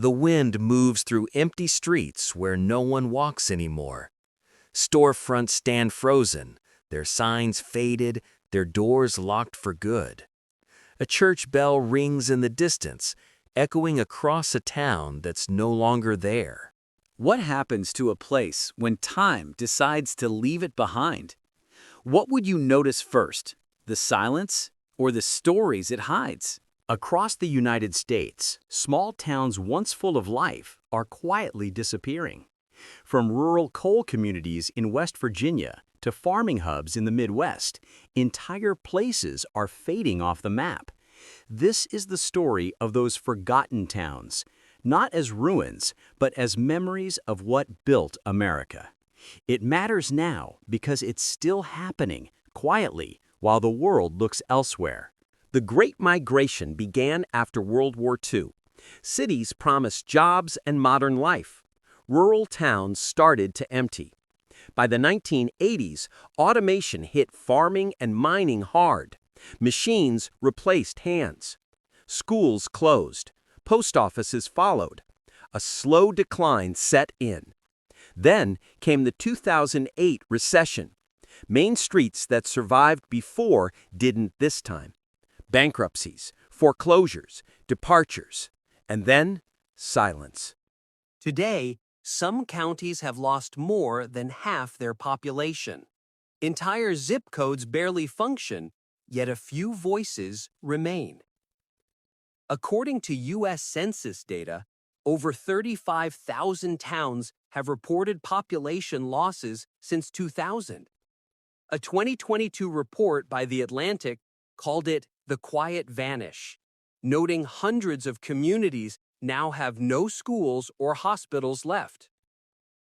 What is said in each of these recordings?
The wind moves through empty streets where no one walks anymore. Storefronts stand frozen, their signs faded, their doors locked for good. A church bell rings in the distance, echoing across a town that's no longer there. What happens to a place when time decides to leave it behind? What would you notice first, the silence or the stories it hides? Across the United States, small towns once full of life are quietly disappearing. From rural coal communities in West Virginia to farming hubs in the Midwest, entire places are fading off the map. This is the story of those forgotten towns, not as ruins, but as memories of what built America. It matters now because it's still happening, quietly, while the world looks elsewhere. The Great Migration began after World War II. Cities promised jobs and modern life. Rural towns started to empty. By the 1980s, automation hit farming and mining hard. Machines replaced hands. Schools closed. Post offices followed. A slow decline set in. Then came the 2008 recession. Main streets that survived before didn't this time. Bankruptcies, foreclosures, departures, and then silence. Today, some counties have lost more than half their population. Entire zip codes barely function, yet a few voices remain. According to U.S. Census data, over 35,000 towns have reported population losses since 2000. A 2022 report by The Atlantic called it the quiet vanish, noting hundreds of communities now have no schools or hospitals left.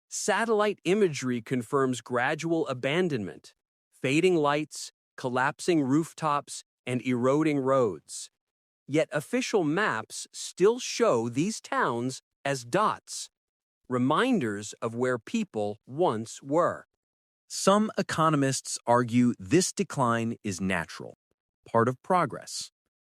Satellite imagery confirms gradual abandonment, fading lights, collapsing rooftops, and eroding roads. Yet official maps still show these towns as dots, reminders of where people once were. Some economists argue this decline is natural, part of progress.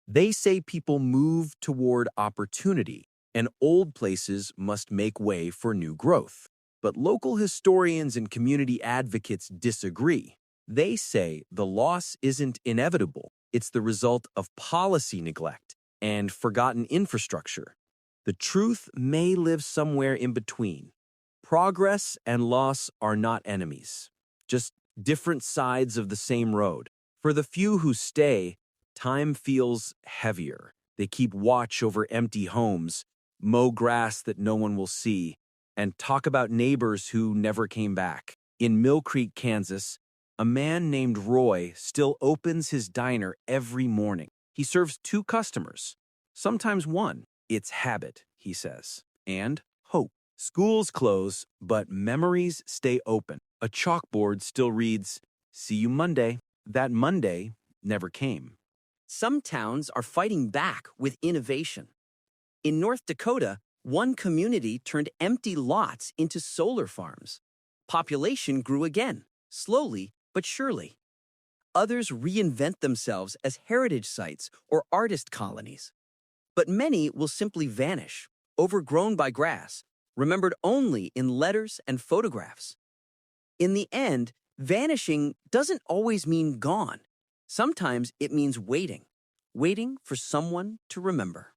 They say people move toward opportunity, and old places must make way for new growth. But local historians and community advocates disagree. They say the loss isn't inevitable. It's the result of policy neglect and forgotten infrastructure. The truth may live somewhere in between. Progress and loss are not enemies, just different sides of the same road. For the few who stay, time feels heavier. They keep watch over empty homes, mow grass that no one will see, and talk about neighbors who never came back. In Mill Creek, Kansas, a man named Roy still opens his diner every morning. He serves 2 customers, sometimes 1. It's habit, he says, and hope. Schools close, but memories stay open. A chalkboard still reads, "See you Monday." That Monday never came. Some towns are fighting back with innovation. In North Dakota, one community turned empty lots into solar farms. Population grew again, slowly but surely. Others reinvent themselves as heritage sites or artist colonies. But many will simply vanish, overgrown by grass, remembered only in letters and photographs. In the end, vanishing doesn't always mean gone. Sometimes it means waiting for someone to remember.